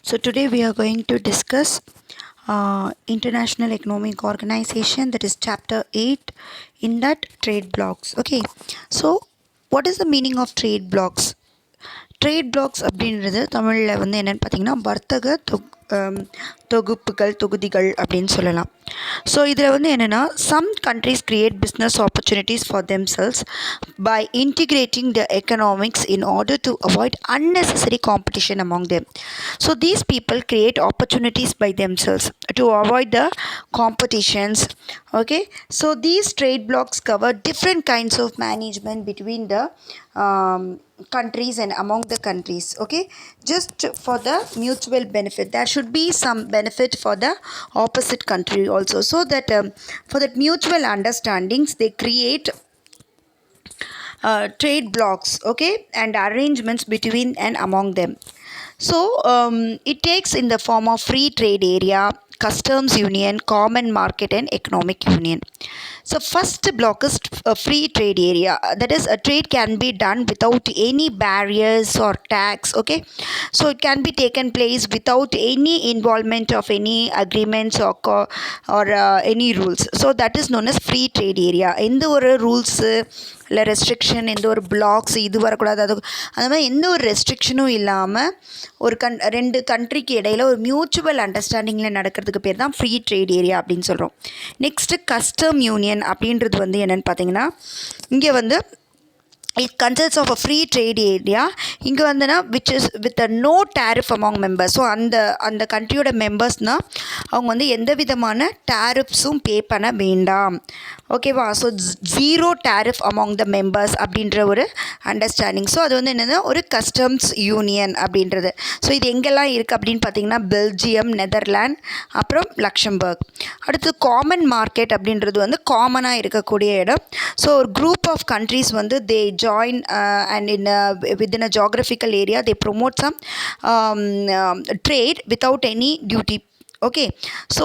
So today we are going to discuss International Economic Organization, that is chapter 8, in that trade blocks. Okay, so what is the meaning of trade blocks? Trade blocks அப்படின்றது தமிழில் வந்து என்னென்னு பார்த்தீங்கன்னா வர்த்தக தொகுப்புகள் தொகுதிகள் அப்படின்னு சொல்லலாம். ஸோ இதில் வந்து என்னென்னா some countries create business opportunities for themselves by integrating the economics in order to avoid unnecessary competition among them. So these people create opportunities by themselves to avoid the competitions. Okay, so these trade blocks cover different kinds of management between the countries and among the countries. Okay, just for the mutual benefit, there should be some benefit for the opposite country also, so that for that mutual understandings they create trade blocks, okay, and arrangements between and among them. So it takes in the form of free trade area, customs union, common market and economic union. So first block is a free trade area, that is a trade can be done without any barriers or tax. Okay, so it can be taken place without any involvement of any agreements or any rules. So that is known as free trade area. எந்த ஒரு rules இல்லை restriction, எந்த ஒரு blocks இது வரக்கூடாது, அது அந்த மாதிரி எந்த ஒரு ரெஸ்ட்ரிக்ஷனும் இல்லாமல் ஒரு ரெண்டு கண்ட்ரிக்கு இடையில் ஒரு மியூச்சுவல் அண்டர்ஸ்டாண்டிங்கில் நடக்கிறதுக்கு பேர் தான் ஃப்ரீ ட்ரேட் ஏரியா அப்படின்னு சொல்கிறோம். நெக்ஸ்ட்டு கஸ்டம் யூனியன் அப்படின்றது வந்து என்னென்னு பார்த்தீங்கன்னா, இங்கே வந்து it consists of a free trade area. இங்கே வந்துன்னா which is with a no tariff among members. So அந்த கண்ட்ரியோட மெம்பர்ஸ்னால் அவங்க வந்து எந்த விதமான டேரிஃப்ஸும் பே பண்ண வேண்டாம். ஓகேவா? So zero tariff among the members அப்படின்ற ஒரு அண்டர்ஸ்டாண்டிங். ஸோ அது வந்து என்னென்னா ஒரு கஸ்டம்ஸ் யூனியன் அப்படின்றது. ஸோ இது எங்கெல்லாம் இருக்குது அப்படின்னு பார்த்தீங்கன்னா பெல்ஜியம், நெதர்லாண்ட், அப்புறம் லக்சம்பர்க். அடுத்து காமன் மார்க்கெட் அப்படின்றது வந்து காமனாக இருக்கக்கூடிய இடம். ஸோ ஒரு குரூப் ஆஃப் கண்ட்ரீஸ் வந்து தே join and within a geographical area they promote some trade without any duty. Okay, so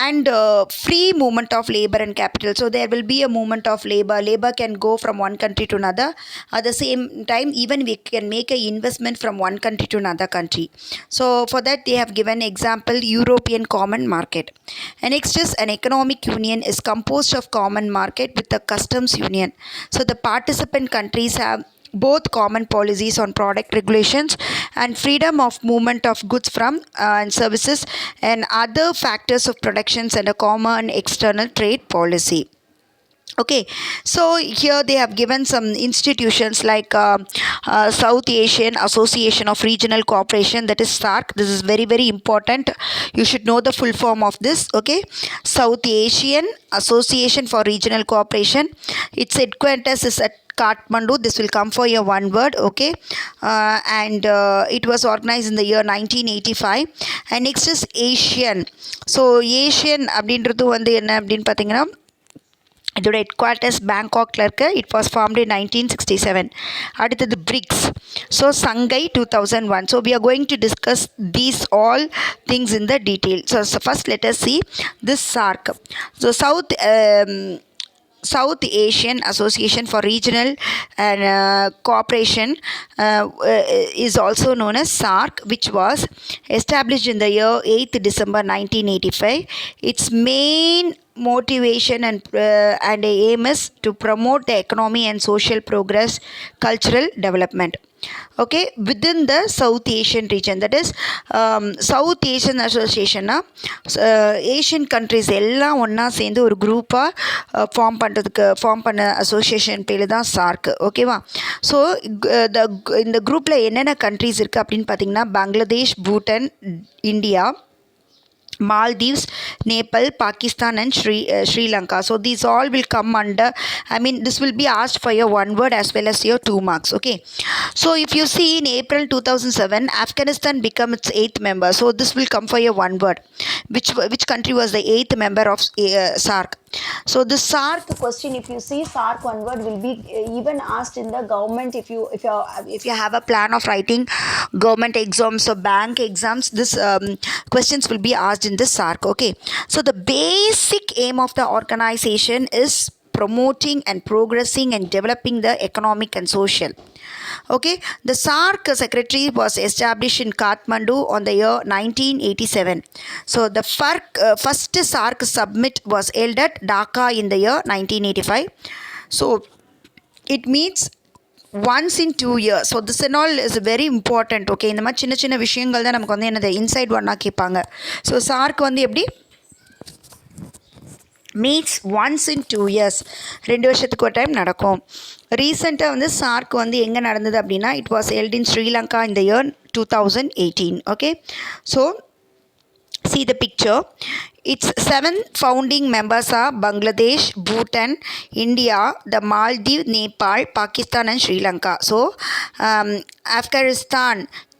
and free movement of labor and capital. So there will be a movement of labor can go from one country to another. At the same time, even we can make a investment from one country to another country. So for that they have given example European common market. And next is an economic union is composed of common market with a customs union. So the participant countries have both common policies on product regulations and freedom of movement of goods from and services and other factors of productions and a common external trade policy. Okay, so here they have given some institutions like South Asian Association of Regional Cooperation, that is SAARC. This is very very important. You should know the full form of this. Okay, South Asian Association for Regional Cooperation. Its headquarters is at Kathmandu. This will come for your one word. Okay, and it was organized in the year 1985. And next is Asian. So Asian அப்படின்றது வந்து என்ன அப்படின்னு பார்த்தீங்கன்னா, இதோட headquarters பேங்காக்ல இருக்கு. It was formed in 1967. அடுத்தது BRICS. So சங்கை 2001. So we are going to discuss these all things in the detail. So first let us see this SAARC. So South Asian Association for Regional and Cooperation is also known as SAARC, which was established in the year 8th December 1985. Its main motivation and aim is to promote the economy and social progress, cultural development. Okay, within the South Asian region, that is South Asian Association Asian countries எல்லாம் ஒன்றா சேர்ந்து ஒரு குரூப்பாக form பண்ண association பேர் தான் SAARC. ஓகேவா? So இந்த குரூப்பில் என்னென்ன கண்ட்ரீஸ் இருக்குது அப்படின்னு பார்த்தீங்கன்னா Bangladesh, Bhutan, India, Maldives, Nepal, Pakistan and Sri Lanka. So these all will come under, this will be asked for your one word as well as your 2 marks. Okay, so if you see in April 2007 Afghanistan became its 8th member. So this will come for your one word. Which country was the 8th member of SAARC? So the SAARC question, if you see SAARC one word will be even asked in the government. If you have a plan of writing government exams or bank exams, this questions will be asked in this SAARC. Okay, so the basic aim of the organization is promoting and progressing and developing the economic and social. Okay, the SAARC secretary was established in Kathmandu on the year 1987. So the first SAARC summit was held at Dhaka in the year 1985. So it meets once in 2 years. So this and all is very important. Okay, இந்த மாதிரி சின்ன சின்ன விஷயங்கள் தான் நமக்கு வந்து என்னது inside ஒன்னாக கேட்பாங்க. ஸோ சார்க்கு வந்து எப்படி மீட்ஸ் ஒன்ஸ் இன் 2 years, 2 வருஷத்துக்கு ஒரு டைம் நடக்கும். ரீசெண்டாக வந்து சார்க் வந்து எங்கே நடந்தது அப்படின்னா it was held in Sri Lanka in the year 2018. Okay, so see the picture. Its 7 founding members are Bangladesh, Bhutan, India, the Maldives, Nepal, Pakistan and Sri Lanka. So Afghanistan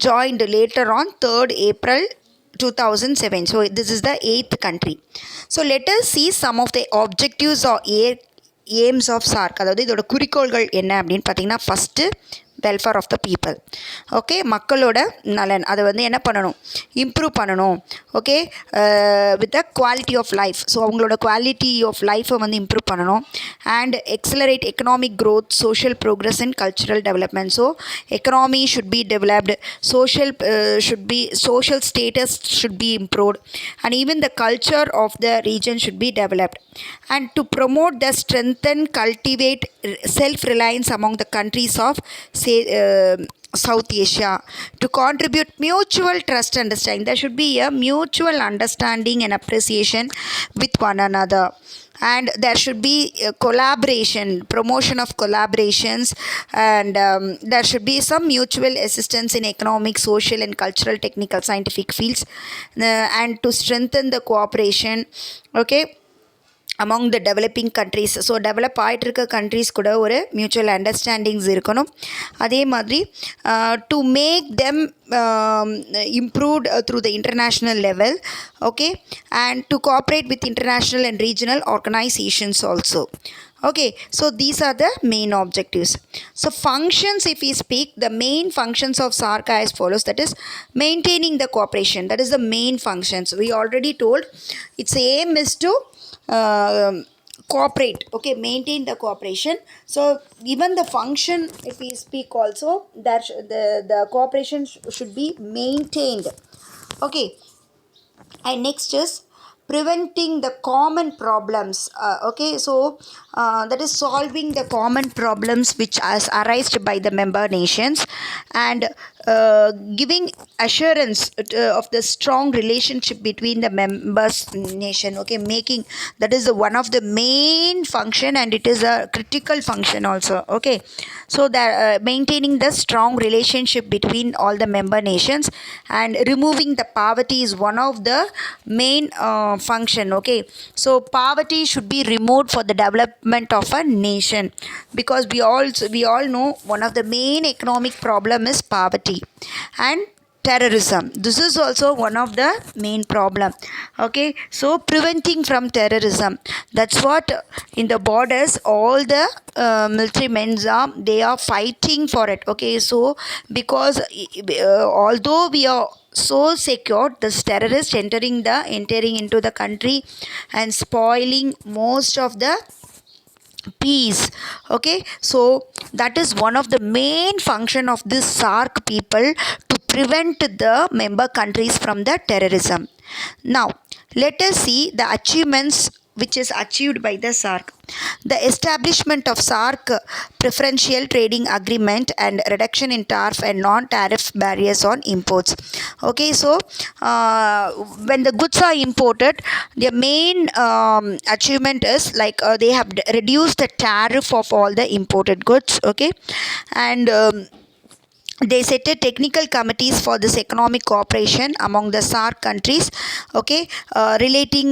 joined later on 3rd April 2007. So this is the 8th country. So let us see some of the objectives or aims of SAARC. அதாவது இதோட குறிக்கோள்கள் என்ன அப்படின்னு பார்த்தீங்கன்னா first welfare of the people. Okay, மக்களோட நலன் அதை வந்து என்ன பண்ணணும், இம்ப்ரூவ் பண்ணணும். Okay, with the quality of life. So அவங்களோட குவாலிட்டி ஆஃப் லைஃப்பை வந்து இம்ப்ரூவ் பண்ணணும். And accelerate economic growth, social progress and cultural development. So economy should be developed, social status should be improved, and even the culture of the region should be developed. And to promote the strengthen, cultivate self-reliance among the countries of South Asia, to contribute mutual trust understanding. There should be a mutual understanding and appreciation with one another, and there should be collaboration, promotion of collaborations, and there should be some mutual assistance in economic, social and cultural, technical, scientific fields, and to strengthen the cooperation. Okay, among the developing countries. So develop ஆகிட்டுருக்க countries கூட ஒரு mutual understandings இருக்கணும். அதே மாதிரி to make them improved through the international level. Okay, and to cooperate with international and regional organisations also. Okay, so these are the main objectives. So functions, if we speak, the main functions of SAARC as follows. That is maintaining the cooperation. That is the main functions. We already told its aim is to cooperate. Okay, maintain the cooperation. So even the function, if we speak also, that the cooperation should be maintained. Okay, and next is preventing the common problems. Okay, so that is solving the common problems which are arised by the member nations, and giving assurance of the strong relationship between the members nation. Okay, making that is one of the main function, and it is a critical function also. Okay, so that maintaining the strong relationship between all the member nations, and removing the poverty is one of the main function. Okay, so poverty should be removed for the development of a nation, because we all know one of the main economic problem is poverty and terrorism. This is also one of the main problem. Okay, so preventing from terrorism, that's what in the borders all the military men they are fighting for it. Okay, so because although we are so secure, this terrorist entering into the country and spoiling most of the peace. Okay, so that is one of the main function of this SAARC people, to prevent the member countries from the terrorism. Now let us see the achievements which is achieved by the SAARC. The establishment of SAARC preferential trading agreement and reduction in tariff and non-tariff barriers on imports. Okay, so when the goods are imported, their main achievement is like they have reduced the tariff of all the imported goods. Okay, and they set a technical committees for this economic cooperation among the SAARC countries. Okay, relating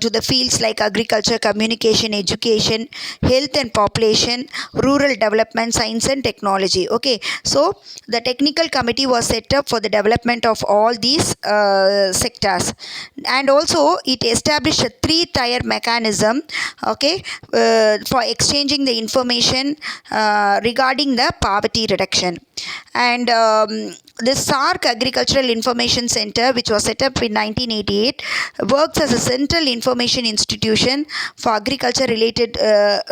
to the fields like agriculture, communication, education, health and population, rural development, science and technology. Okay, so the technical committee was set up for the development of all these sectors, and also it established a 3-tier mechanism. Okay, for exchanging the information regarding the poverty reduction. And this SARC Agricultural Information Center, which was set up in 1988, works as a central information institution for agriculture related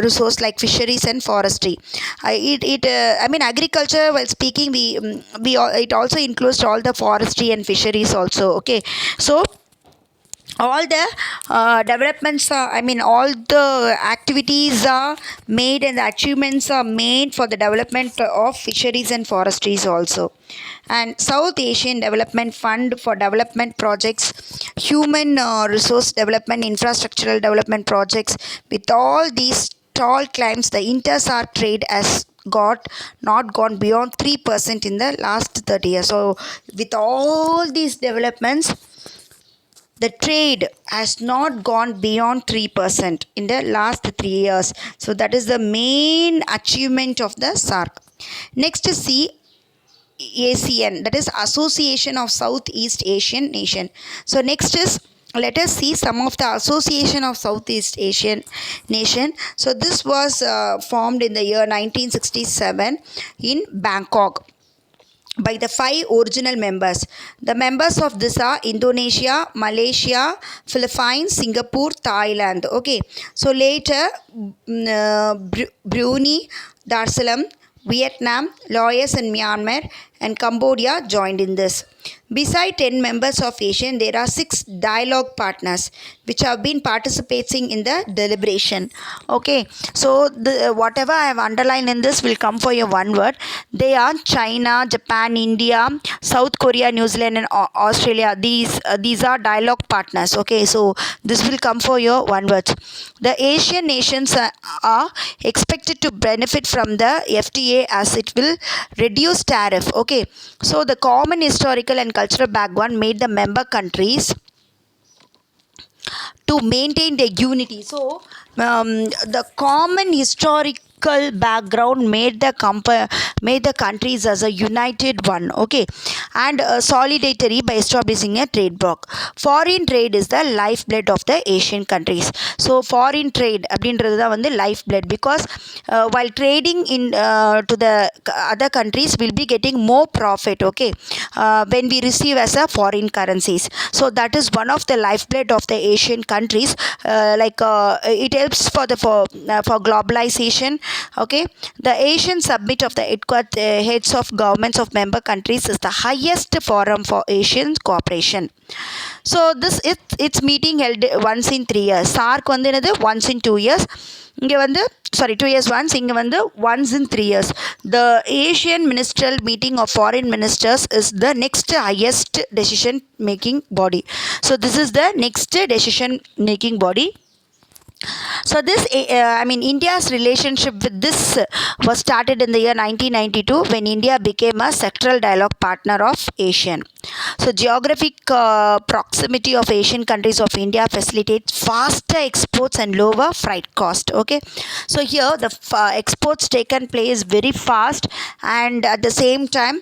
resource like fisheries and forestry. Agriculture, while speaking, it also includes all the forestry and fisheries also. Okay, so all the developments all the activities are made and the achievements are made for the development of fisheries and forestries also. And South Asian Development Fund for development projects, human resource development, infrastructural development projects. With all these tall climbs, the inter-SAARC trade has not gone beyond 3% in the last 30 years. So with all these developments, the trade has not gone beyond 3% in the last 3 years. So that is the main achievement of the SAARC. Next is ASEAN, that is Association of Southeast Asian Nation. So next is, let us see some of the Association of Southeast Asian Nation. So this was formed in the year 1967 in Bangkok by the 5 original members. The members of this are Indonesia, Malaysia, Philippines, Singapore, Thailand. Okay, so later Brunei Darussalam, Vietnam, Laos and Myanmar and Cambodia joined in this. Beside 10 members of ASEAN, there are 6 dialogue partners which have been participating in the deliberation. Okay, so whatever I have underlined in this will come for your one word. They are China, Japan, India, South Korea, New Zealand and Australia. These are dialogue partners. Okay, so this will come for your one word. The Asian nations are expected to benefit from the FTA as it will reduce tariff. Okay, so the common historical and cultural background made the member countries to maintain their unity. So the common historical background made the countries as a united one. Okay, and solidarity by establishing a trade bloc. Foreign trade is the lifeblood of the Asian countries. So foreign trade அப்படின்றது தான் வந்து lifeblood, because while trading in to the other countries will be getting more profit. Okay, when we receive as a foreign currencies. So that is one of the lifeblood of the Asian countries. It helps for globalization. Okay, the Asian Summit of the heads of governments of member countries is the highest forum for Asian cooperation. So it's meeting held once in 3 years. SAARC வந்து என்னது once in 2 years. இங்கே வந்து 2 years once, இங்கே வந்து once in 3 years. The Asian Ministerial Meeting of Foreign Ministers is the next highest decision making body. So this is the next decision making body. So this India's relationship with this was started in the year 1992 when India became a sectoral dialogue partner of ASEAN. So geographic proximity of Asian countries of India facilitates faster exports and lower freight cost. Okay, so here the exports taken place very fast, and at the same time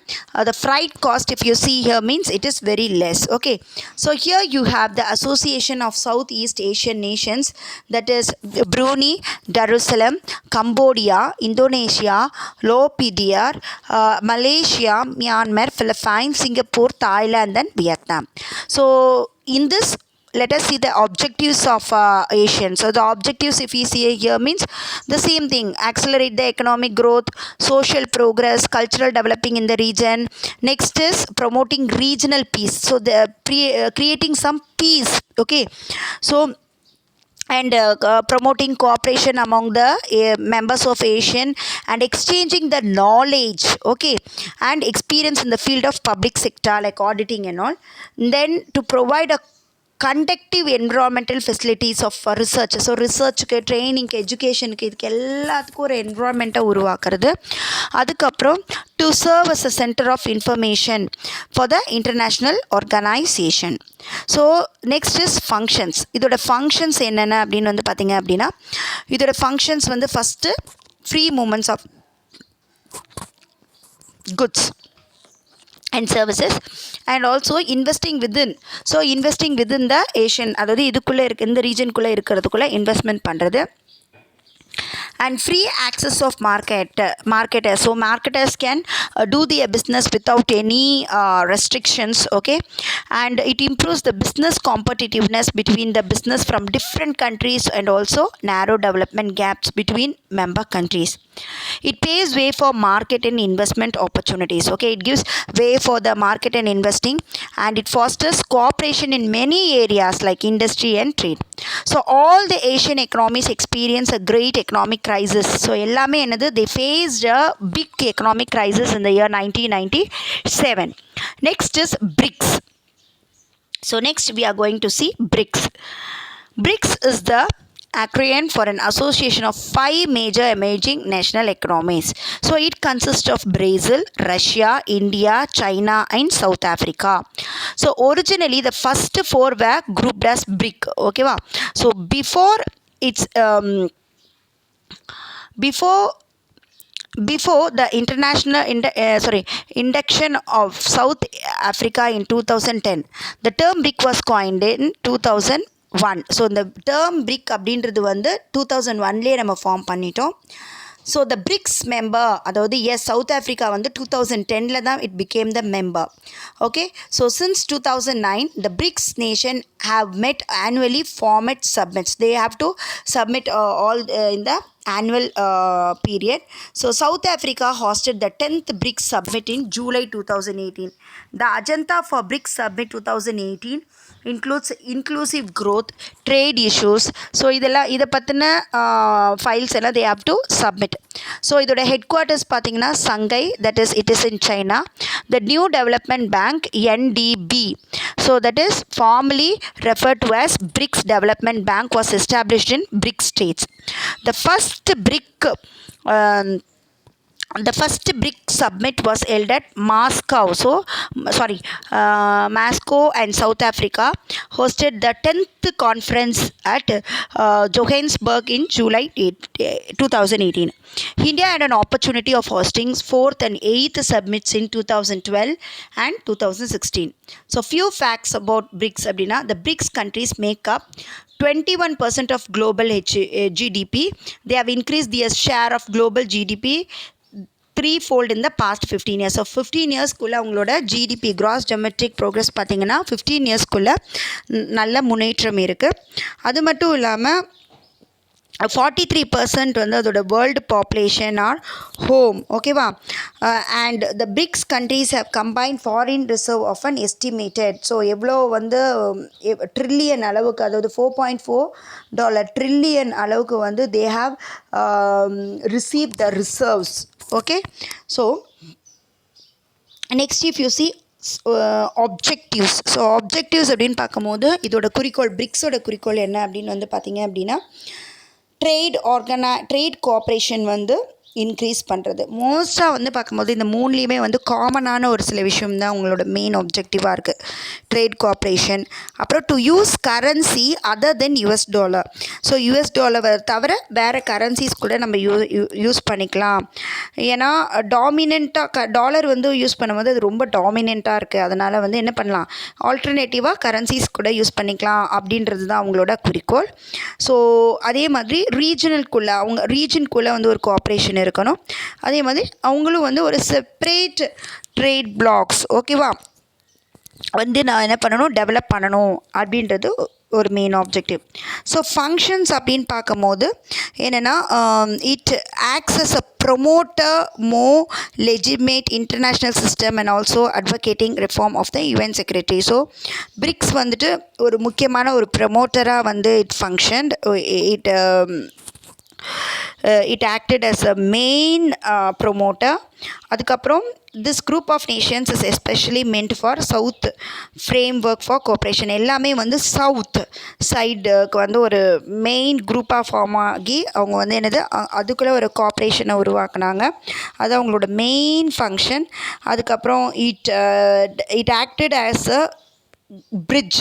the freight cost, if you see here, means it is very less. Okay, so here you have the Association of Southeast Asian Nations, that is Brunei Darussalam, Cambodia, Indonesia, Laos, Malaysia, Myanmar, Philippines, Singapore, Thailand and Vietnam. So in this, let us see the objectives of ASEAN. So the objectives, if we see here, means the same thing: accelerate the economic growth, social progress, cultural developing in the region. Next is promoting regional peace. So the creating some peace. Okay, so and promoting cooperation among the members of ASEAN and exchanging the knowledge, okay, and experience in the field of public sector like auditing and all. Then to provide a conductive environmental facilities of research. So ரிசர்ச்சுக்கு ட்ரைனிங்க்கு எஜுகேஷனுக்கு இதுக்கு எல்லாத்துக்கும் ஒரு என்விரான்மெண்ட்டை உருவாக்குறது. அதுக்கப்புறம் to serve as a centre of information for the international organization. So next is functions. இதோட functions என்னென்ன அப்படின்னு வந்து பார்த்திங்க அப்படின்னா, இதோட ஃபங்க்ஷன்ஸ் வந்து first free movements of goods and services, and also investing within. So investing within the Asian, அதாவது இதுக்குள்ளே இந்த ரீஜனுக்குள்ளே இருக்கிறதுக்குள்ளே இன்வெஸ்ட்மெண்ட் பண்ணுறது. and free access of marketers. So marketers can do their business without any restrictions, okay, and it improves the business competitiveness between the business from different countries and also narrow development gaps between member countries. It paves way for market and investment opportunities, okay, it gives way for the market and investing, and it fosters cooperation in many areas like industry and trade. So all the Asian economies experience a great economic crisis. So எல்லாமே என்னது, they faced a big economic crisis in the year 1997. Next is BRICS. So next we are going to see BRICS. BRICS is the acronym for an association of 5 major emerging national economies. So it consists of Brazil, Russia, India, China and South Africa. So originally the first 4 were grouped as BRIC, okay va? So before it's before the international induction of South Africa in 2010, the term BRIC was coined in 2001. So the term BRIC அப்படின்றது வந்து 2001லேயே நம்ம form பண்ணிட்டோம். So the BRICS member, அதாவது south Africa வந்து 2010 தான் it became the member. Okay, so since 2009 the BRICS nation have met annually format submits. They have to submit all in the annual period. So South Africa hosted the 10th BRICS summit in July 2018. The agenda for BRICS summit 2018 includes inclusive growth, trade issues. So இதை பற்றின files எல்லாம் they have to submit. So இதோட headquarters பார்த்தீங்கன்னா சங்கை, that is it is in China. The new development bank NDB, so that is formerly referred to as BRICS Development Bank, was established in BRICS states. The first BRICS summit was held at Moscow. Moscow and South Africa hosted the 10th conference at Johannesburg in July 2018. India had an opportunity of hosting 4th and 8th summits in 2012 and 2016. So few facts about BRICS அப்படின்னா, the BRICS countries make up 21% of global GDP. They have increased their share of global GDP threefold in the past 15 years. So 15 yearsக்குள்ள அவங்களோட GDP cross domestic progress பார்த்தீங்கன்னா 15 இயர்ஸ்க்குள்ள நல்ல முன்னேற்றம் இருக்குது. அது மட்டும் இல்லாமல் 43% வந்து அதோட வேர்ல்டு பாப்புலேஷன் ஆர் ஹோம், ஓகேவா. And the BRICS countries have combined foreign reserve of an estimated. So எவ்வளோ வந்து ட்ரில்லியன் அளவுக்கு, அதாவது $4.4 ட்ரில்லியன் அளவுக்கு வந்து they have receive the reserves. Okay, so next if you see objectives. So objectives அப்படின்னு பார்க்கும்போது இதோட குறிக்கோள், பிரிக்ஸோட குறிக்கோள் என்ன அப்படின்னு வந்து பார்த்தீங்க அப்படின்னா, ட்ரேட் கோஆப்ரேஷன் வந்து இன்க்ரீஸ் பண்ணுறது. மோஸ்ட்டாக வந்து பார்க்கும்போது இந்த மூணுலேயுமே வந்து காமனான ஒரு சில விஷயம் தான் உங்களோட மெயின் ஆப்ஜெக்டிவாக இருக்குது. ட்ரேட் கோஆப்ரேஷன், அப்புறம் to use currency other then US dollar. So US டாலரை தவிர வேறு கரன்சிஸ் கூட நம்ம யூஸ் பண்ணிக்கலாம். ஏன்னா டாலர் வந்து யூஸ் பண்ணும்போது அது ரொம்ப டாமினண்ட்டாக இருக்குது. அதனால் வந்து என்ன பண்ணலாம், ஆல்டர்னேட்டிவாக கரன்சிஸ் கூட யூஸ் பண்ணிக்கலாம் அப்படின்றது தான் அவங்களோட குறிக்கோள். ஸோ அதே மாதிரி அவங்க ரீஜனுக்குள்ளே வந்து ஒரு கோஆப்ரேஷன் இருக்கணும். அதே மாதிரி அவங்களும் வந்து ஒரு செப்பரேட் ட்ரேட் பிளாக்ஸ், ஓகேவா, வந்து நான் என்ன பண்ணணும், டெவலப் பண்ணணும் அப்படின்றது ஒரு மெயின் ஆப்ஜெக்டிவ். ஸோ ஃபங்க்ஷன்ஸ் அப்படின்னு பார்க்கும்போது என்னென்னா, it acts as a promoter more legitimate international system and also advocating reform of the UN secretary. So BRICS வந்துட்டு ஒரு முக்கியமான ஒரு ப்ரொமோட்டராக வந்து it function. It acted as a main promoter. அதுக்கப்புறம் this group of nations is especially meant for South framework for cooperation. எல்லாமே வந்து south சைடுக்கு வந்து ஒரு மெயின் குரூப்பாக ஃபார்ம் ஆகி அவங்க வந்து என்னது அதுக்குள்ளே ஒரு கோஆப்ரேஷனை உருவாக்குனாங்க. அது அவங்களோட மெயின் ஃபங்க்ஷன். அதுக்கப்புறம் it acted as a bridge.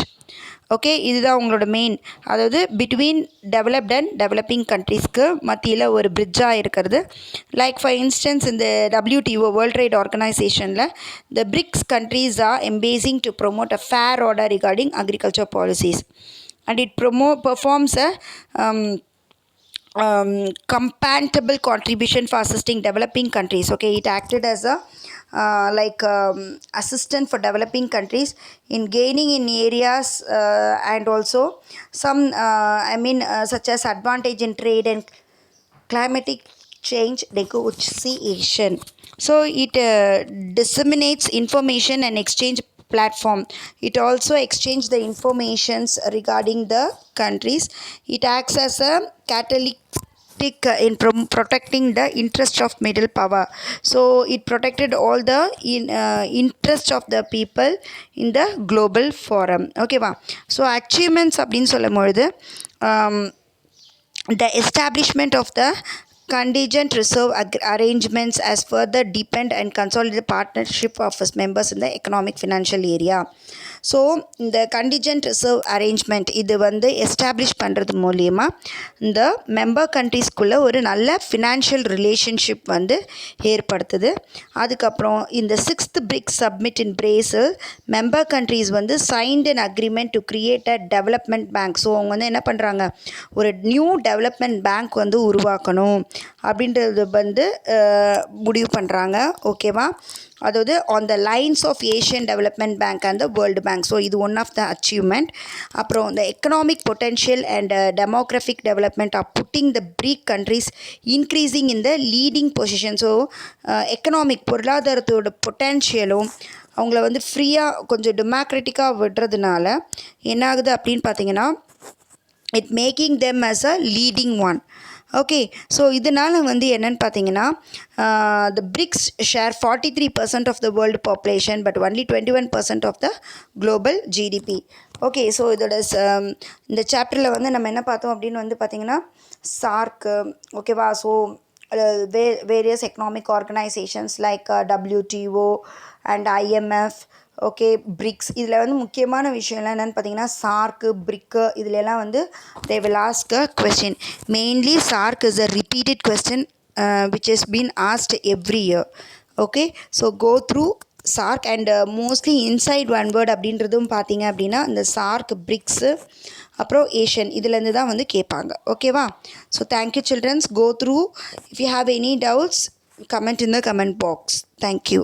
Okay, இதுதான் உங்களோட மெயின், அதாவது பிட்வீன் டெவலப்ட் அண்ட் டெவலப்பிங் கண்ட்ரீஸ்க்கு மத்தியில் ஒரு பிரிட்ஜாக இருக்கிறது. லைக் ஃபார் இன்ஸ்டன்ஸ் இந்த WTO வேர்ல்ட் ட்ரேட் ஆர்கனைசேஷனில் the BRICS countries are embracing to promote a fair order regarding agriculture policies and it performs a compatible contribution for assisting developing countries. Okay, it acted as a assistant for developing countries in gaining in areas and also some such as advantage in trade and climatic change negotiation. So it disseminates information and exchange platform. It also exchange the informations regarding the countries. It acts as a catalytic in protecting the interest of middle power. So it protected all the interest of the people in the global forum. Okay va. So achievements அப்படின்னு சொல்லும் பொழுது the establishment of the contingent reserve arrangements as further deepened and consolidated partnership of its members in the economic financial area. So இந்த contingent reserve arrangement இது வந்து establish பண்ணுறது மூலிமா இந்த member கண்ட்ரீஸ்குள்ளே ஒரு நல்ல ஃபினான்ஷியல் ரிலேஷன்ஷிப் வந்து ஏற்படுத்துது. அதுக்கப்புறம் இந்த 6th பிரிக்ஸ் சப்மிட் இன் பிரேசில் மெம்பர் கண்ட்ரீஸ் வந்து signed an agreement to create a development bank. So அவங்க வந்து என்ன பண்ணுறாங்க, ஒரு நியூ டெவலப்மெண்ட் பேங்க் வந்து உருவாக்கணும் அப்படின்றது வந்து முடிவு பண்ணுறாங்க. ஓகேவா. அதாவது on the lines of Asian development bank and the world bank. So இது ஒன் ஆஃப் த அச்சீவ்மெண்ட். அப்புறம் இந்த economic potential and demographic development of putting the BRIC countries increasing in the leading position. So economic பொருளாதாரத்தோட பொட்டென்ஷியலும் அவங்கள வந்து ஃப்ரீயாக கொஞ்சம் டெமோக்ராட்டிக்காக விடுறதுனால என்ன ஆகுது அப்படின்னு பார்த்தீங்கன்னா, it making them as a leading one. Okay. So இதனால் வந்து என்னென்னு பார்த்தீங்கன்னா, the BRICS share 43% of the world population but only 21% of the global GDP. Okay. So இதோட இந்த சாப்டரில் வந்து நம்ம என்ன பார்த்தோம் அப்படின்னு வந்து பார்த்திங்கன்னா, சார்க்கு ஓகேவா. So various economic organisations like WTO and IMF, okay, BRICS. இதில் வந்து முக்கியமான விஷயம்லாம் என்னென்னு பார்த்தீங்கன்னா, சார்க்கு, பிரிக்கு இதிலெல்லாம் வந்து they will ask a question. Mainly SARC is a repeated question which has been asked every year. Okay, so go through SARC and mostly inside one word அப்படின்றதும் பார்த்தீங்க அப்படின்னா இந்த SARC, பிரிக்ஸு அப்புறம் ஏஷியன் இதுலேருந்து தான் வந்து கேட்பாங்க. ஓகேவா. So thank you childrens. Go through. If you have any doubts comment in the comment box. Thank you.